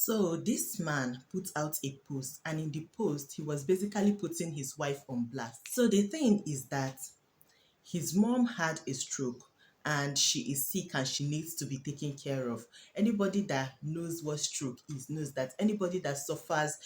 So this man put out a post, and in the post, he was basically putting his wife on blast. So the thing is that his mom had a stroke and she is sick and she needs to be taken care of. Anybody that knows what stroke is knows that anybody that suffers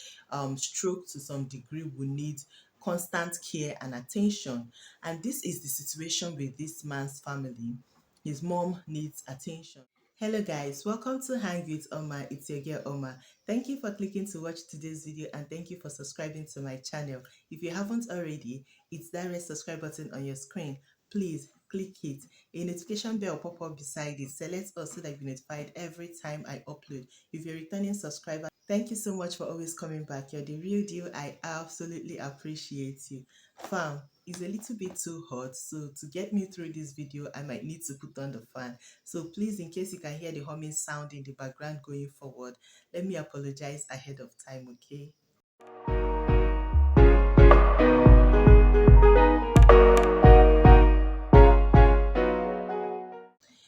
stroke to some degree will need constant care and attention. And this is the situation with this man's family. His mom needs attention. Hello guys, welcome to Hang with Oma. It's your girl Oma. Thank you for clicking to watch today's video and thank you for subscribing to my channel. If you haven't already, it's that red subscribe button on your screen. Please click it. A notification bell will pop up beside it. Select all so that you'll be notified every time I upload. If you're a returning subscriber, thank you so much for always coming back. You're the real deal. I absolutely appreciate you. Fam, it's a little bit too hot, so to get me through this video, I might need to put on the fan. So please, in case you can hear the humming sound in the background going forward, let me apologize ahead of time, okay?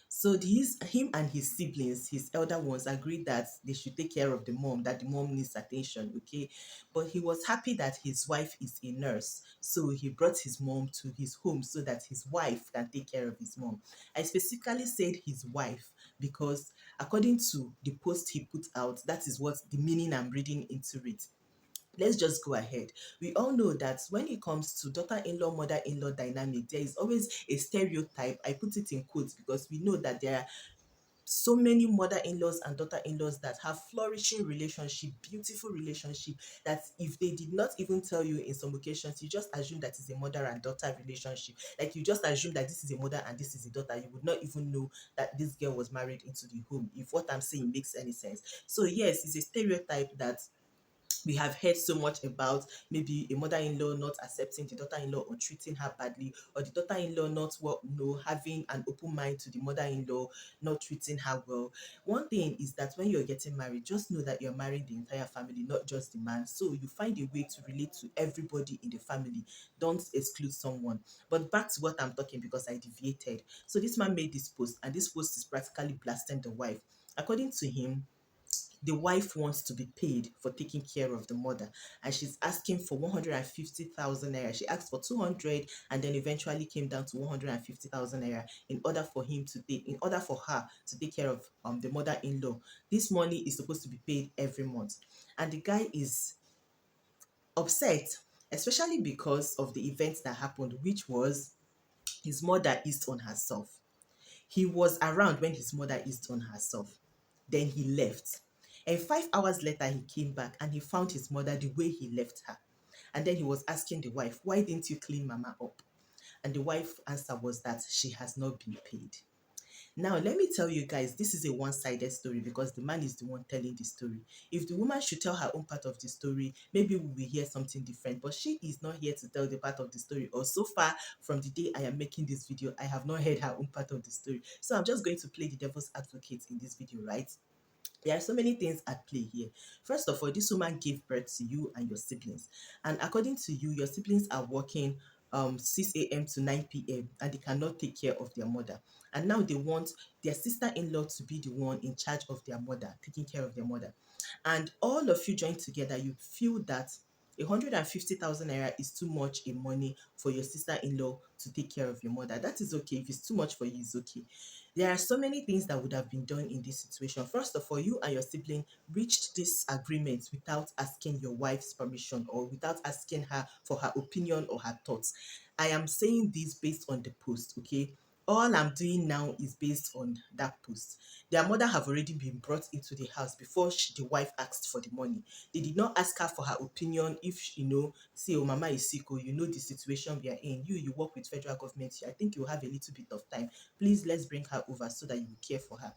So him and his siblings, his elder ones, agreed that they should take care of the mom, that the mom needs attention, okay? But he was happy that his wife is a nurse. So he brought his mom to his home so that his wife can take care of his mom. I specifically said his wife because according to the post he put out, that is what the meaning I'm reading into it. Let's just go ahead. We all know that when it comes to daughter-in-law, mother-in-law dynamic, there is always a stereotype. I put it in quotes because we know that there are so many mother-in-laws and daughter-in-laws that have flourishing relationship, beautiful relationship, that if they did not even tell you in some occasions, you just assume that it's a mother and daughter relationship. Like you just assume that this is a mother and this is a daughter. You would not even know that this girl was married into the home, if what I'm saying makes any sense. So yes, it's a stereotype that we have heard so much about, maybe a mother-in-law not accepting the daughter-in-law or treating her badly, or the daughter-in-law not well, no, having an open mind to the mother-in-law, not treating her well. One thing is that when you're getting married, just know that you're marrying the entire family, not just the man. So you find a way to relate to everybody in the family. Don't exclude someone. But back to what I'm talking, because I deviated. So this man made this post, and this post is practically blasting the wife. According to him, the wife wants to be paid for taking care of the mother, and she's asking for 150,000 naira. She asked for 200 and then eventually came down to 150,000 naira in order for in order for her to take care of the mother-in-law. This money is supposed to be paid every month, and the guy is upset, especially because of the events that happened, which was his mother is on herself. He was around when his mother is on herself. Then he left. And 5 hours later, he came back and he found his mother the way he left her. And then he was asking the wife, why didn't you clean mama up? And the wife's answer was that she has not been paid. Now, let me tell you guys, this is a one-sided story because the man is the one telling the story. If the woman should tell her own part of the story, maybe we will hear something different. But she is not here to tell the part of the story. Or so far, from the day I am making this video, I have not heard her own part of the story. So I'm just going to play the devil's advocate in this video, right? There are so many things at play here. First of all, this woman gave birth to you and your siblings. And according to you, your siblings are working 6 a.m. to 9 p.m. and they cannot take care of their mother. And now they want their sister-in-law to be the one in charge of their mother, taking care of their mother. And all of you join together, you feel that 150,000 naira is too much in money for your sister-in-law to take care of your mother. That is okay. If it's too much for you, it's okay. There are so many things that would have been done in this situation. First of all, you and your sibling reached this agreement without asking your wife's permission or without asking her for her opinion or her thoughts. I am saying this based on the post, okay? All I'm doing now is based on that post. Their mother have already been brought into the house before the wife asked for the money. They did not ask her for her opinion if, say, oh, mama is sick, or you know the situation we are in. You work with federal government. I think you have a little bit of time. Please, let's bring her over so that you will care for her.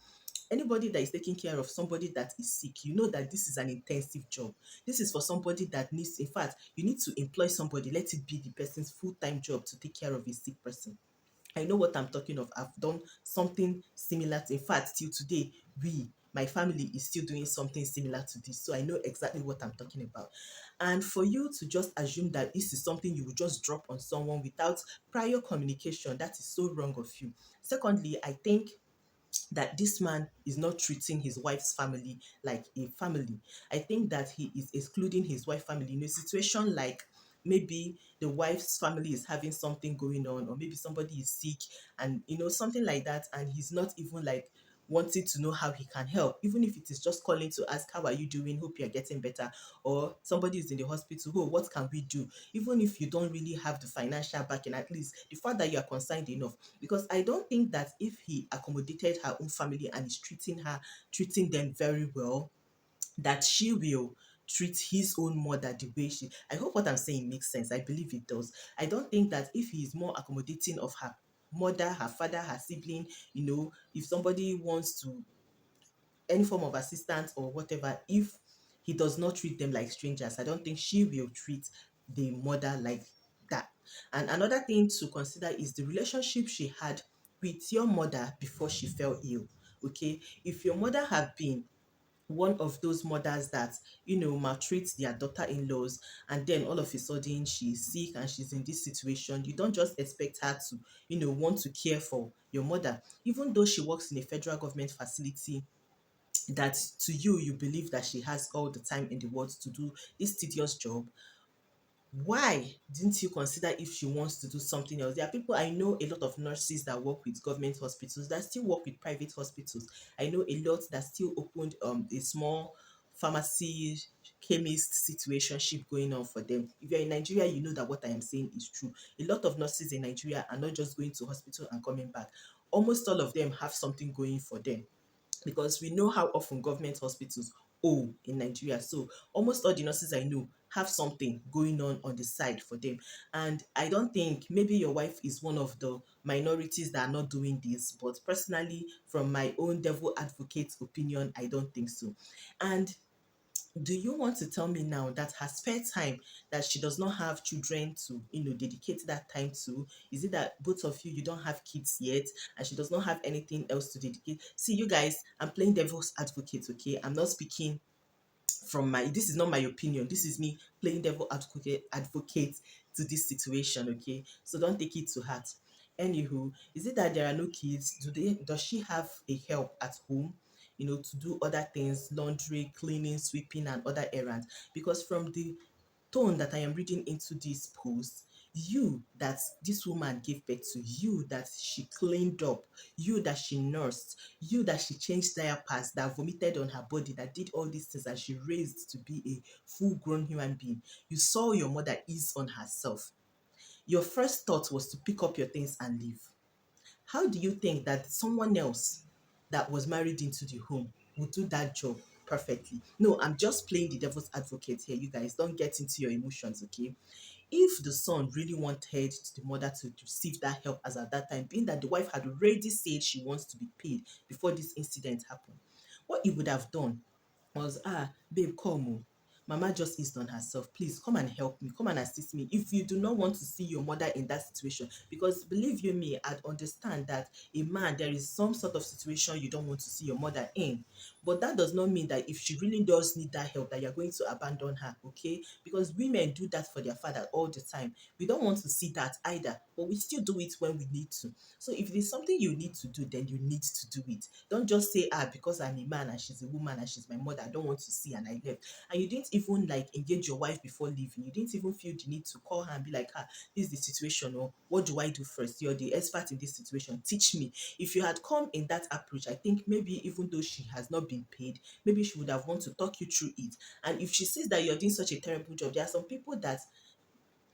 Anybody that is taking care of somebody that is sick, you know that this is an intensive job. This is for somebody that needs, in fact, you need to employ somebody, let it be the person's full-time job to take care of a sick person. I know what I'm talking of. I've done something similar. In fact, till today, my family is still doing something similar to this. So I know exactly what I'm talking about. And for you to just assume that this is something you will just drop on someone without prior communication, that is so wrong of you. Secondly, I think that this man is not treating his wife's family like a family. I think that he is excluding his wife family in a situation like maybe the wife's family is having something going on, or maybe somebody is sick, and something like that, and he's not even like wanting to know how he can help, even if it is just calling to ask, how are you doing, hope you're getting better, or somebody is in the hospital, oh, what can we do? Even if you don't really have the financial backing, at least the fact that you are concerned enough, because I don't think that if he accommodated her own family and is treating them very well, that she will treat his own mother the way she. I hope what I'm saying makes sense. I believe it does. I don't think that if he is more accommodating of her mother, her father, her sibling, if somebody wants to any form of assistance or whatever, if he does not treat them like strangers, I don't think she will treat the mother like that. And another thing to consider is the relationship she had with your mother before she fell ill. Okay, if your mother had been one of those mothers that maltreats their daughter-in-laws, and then all of a sudden she's sick and she's in this situation, you don't just expect her to want to care for your mother, even though she works in a federal government facility, that to you, you believe that she has all the time in the world to do this tedious job. Why didn't you consider if she wants to do something else? There are people, I know a lot of nurses that work with government hospitals that still work with private hospitals. I know a lot that still opened a small pharmacy chemist situationship going on for them. If you're in Nigeria, you know that what I am saying is true. A lot of nurses in Nigeria are not just going to hospital and coming back. Almost all of them have something going for them, because we know how often government hospitals owe in Nigeria. So almost all the nurses I know have something going on the side for them. And I don't think, maybe your wife is one of the minorities that are not doing this, but personally, from my own devil advocate opinion, I don't think so. And do you want to tell me now that her spare time, that she does not have children to dedicate that time to? Is it that both of you don't have kids yet and she does not have anything else to dedicate? See, you guys, I'm playing devil's advocate, okay? I'm not speaking from my, this is not my opinion, this is me playing devil advocate to this situation, okay? So don't take it to heart. Anywho, is it that there are no kids? Does she have a help at home, to do other things, laundry, cleaning, sweeping, and other errands? Because from the tone that I am reading into this post, you that this woman gave birth to, you that she cleaned up, you that she nursed, you that she changed diapers, that vomited on her body, that did all these things, and she raised to be a full grown human being. You saw your mother ease on herself. Your first thought was to pick up your things and leave. How do you think that someone else that was married into the home would do that job perfectly? No, I'm just playing the devil's advocate here. You guys don't get into your emotions, okay? If the son really wanted the mother to receive that help as at that time, being that the wife had already said she wants to be paid before this incident happened, what he would have done was, babe, come oh. Mama just eased on herself. Please come and help me. Come and assist me. If you do not want to see your mother in that situation, because believe you me, I'd understand that a man, there is some sort of situation you don't want to see your mother in. But that does not mean that if she really does need that help, that you're going to abandon her, okay? Because women do that for their father all the time. We don't want to see that either, but we still do it when we need to. So if it is something you need to do, then you need to do it. Don't just say, because I'm a man and she's a woman and she's my mother, I don't want to see and I left. And you didn't even like engage your wife before leaving. You didn't even feel the need to call her and be like, this is the situation, or what do I do first? You're the expert in this situation. Teach me. If you had come in that approach, I think maybe even though she has not been paid, maybe she would have want to talk you through it. And if she sees that you're doing such a terrible job, there are some people that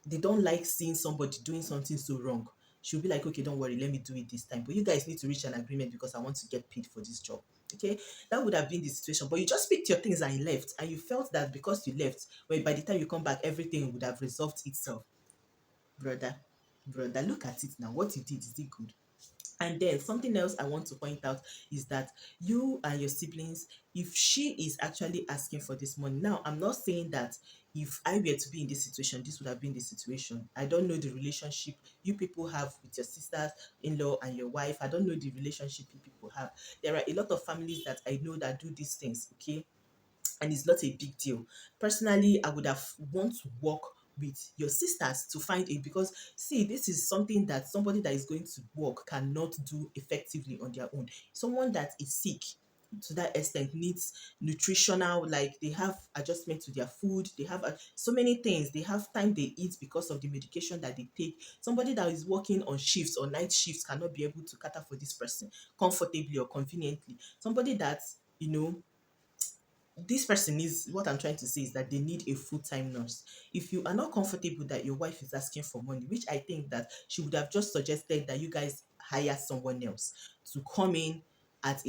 they don't like seeing somebody doing something so wrong. She'll be like, okay, don't worry, let me do it this time. But you guys need to reach an agreement because I want to get paid for this job. Okay, that would have been the situation. But you just picked your things and you left, and you felt that because you left, well, by the time you come back, everything would have resolved itself. Brother, brother, look at it now. What you did, is it good? And then something else I want to point out is that you and your siblings, if she is actually asking for this money, now I'm not saying that if I were to be in this situation, this would have been the situation. I don't know the relationship you people have with your sisters in law and your wife. I don't know the relationship you people have. There are a lot of families that I know that do these things, okay? And it's not a big deal. Personally, I would have want to work with your sisters to find it, because see, this is something that somebody that is going to work cannot do effectively on their own. Someone that is sick to that extent needs nutritional, like they have adjustment to their food, they have so many things, they have time they eat because of the medication that they take. Somebody that is working on shifts or night shifts cannot be able to cater for this person comfortably or conveniently. Somebody that, you know, this person is, what I'm trying to say is that they need a full-time nurse. If you are not comfortable that your wife is asking for money, which I think that she would have just suggested that you guys hire someone else to come in at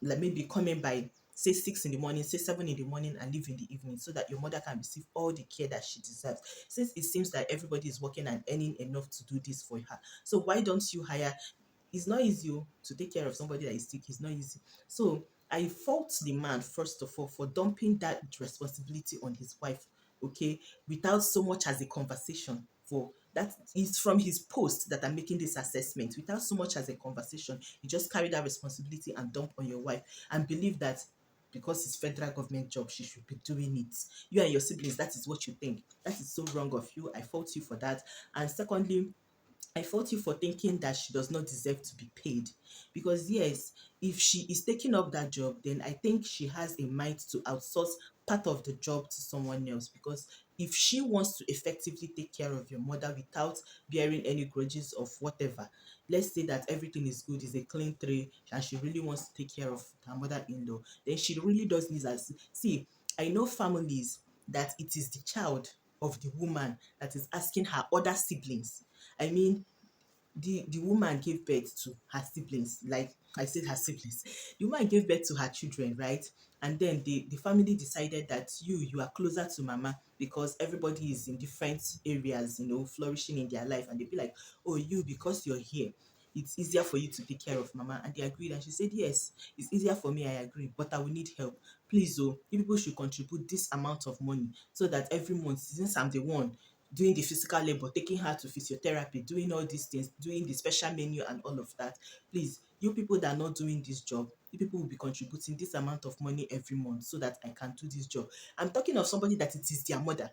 like maybe come in by say 6 in the morning, say 7 in the morning, and leave in the evening, so that your mother can receive all the care that she deserves. Since it seems that everybody is working and earning enough to do this for her, so why don't you hire? It's not easy to take care of somebody that is sick. It's not easy. So I fault the man first of all for dumping that responsibility on his wife, okay, without so much as a conversation. For that is from his post that I'm making this assessment. Without so much as a conversation, you just carry that responsibility and dump on your wife and believe that because it's federal government job, she should be doing it. You and your siblings, that is what you think. That is so wrong of you. I fault you for that. And secondly, I fault you for thinking that she does not deserve to be paid. Because, yes, if she is taking up that job, then I think she has a mind to outsource part of the job to someone else. Because if she wants to effectively take care of your mother without bearing any grudges of whatever, let's say that everything is good, is a clean tray, and she really wants to take care of her mother in law, then she really does need us. See, I know families that it is the child of the woman that is asking her other siblings. I mean, the woman gave birth to her siblings, like I said, her siblings. The woman gave birth to her children, right? And then the family decided that you are closer to mama because everybody is in different areas, flourishing in their life, and they be like, oh, you, because you're here, it's easier for you to take care of mama. And they agreed, and she said, yes, it's easier for me, I agree, but I will need help. Please, oh, you people should contribute this amount of money so that every month, since I'm the one doing the physical labor, taking her to physiotherapy, doing all these things, doing the special menu and all of that. Please, you people that are not doing this job, you people will be contributing this amount of money every month so that I can do this job. I'm talking of somebody that it is their mother,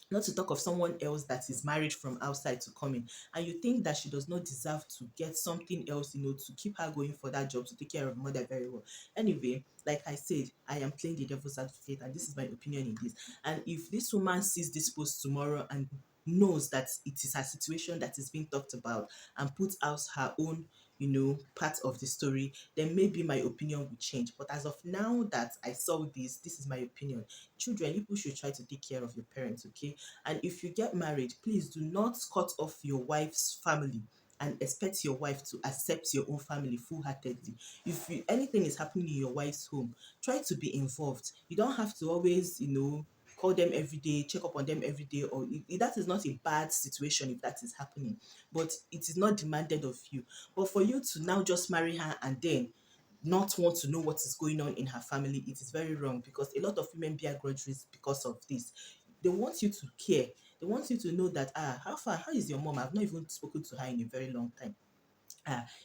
not to talk of someone else that is married from outside to come in, and you think that she does not deserve to get something else, to keep her going for that job, to take care of mother very well. Anyway, like I said, I am playing the devil's advocate, and this is my opinion in this. And if this woman sees this post tomorrow and knows that it is her situation that is being talked about and puts out her own part of the story, then maybe my opinion will change. But as of now that I saw this is my opinion. Children, people should try to take care of your parents, okay? And if you get married, please do not cut off your wife's family and expect your wife to accept your own family full-heartedly. If anything is happening in your wife's home, try to be involved. You don't have to always, call them every day, check up on them every day, or that is not a bad situation if that is happening, but it is not demanded of you. But for you to now just marry her and then not want to know what is going on in her family, it is very wrong, because a lot of women bear grudges because of this. They want you to care. They want you to know that, how far, how is your mom? I've not even spoken to her in a very long time.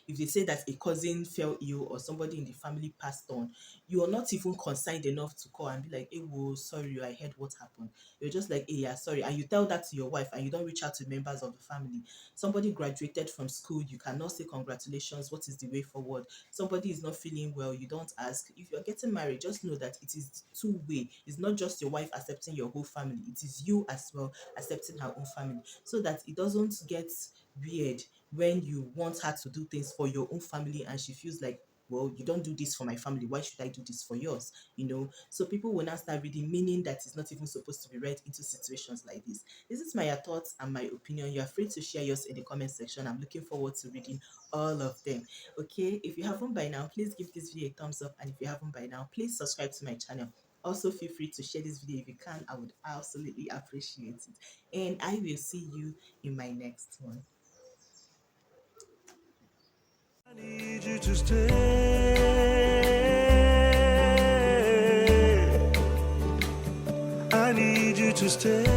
If they say that a cousin fell ill or somebody in the family passed on, you are not even concerned enough to call and be like, hey, whoa, sorry, I heard what happened. You're just like, hey, yeah, sorry. And you tell that to your wife and you don't reach out to members of the family. Somebody graduated from school, you cannot say congratulations, what is the way forward? Somebody is not feeling well, you don't ask. If you're getting married, just know that it is two-way. It's not just your wife accepting your whole family, it is you as well accepting her own family, so that it doesn't get weird when you want her to do things for your own family and she feels like, well, you don't do this for my family, why should I do this for yours? So people will now start reading meaning that is not even supposed to be read into situations like this. This is my thoughts and my opinion. You are free to share yours in the comment section. I'm looking forward to reading all of them. Okay, if you haven't by now, please give this video a thumbs up, and if you haven't by now, please subscribe to my channel. Also, feel free to share this video if you can. I would absolutely appreciate it, and I will see you in my next one. I need you to stay. I need you to stay.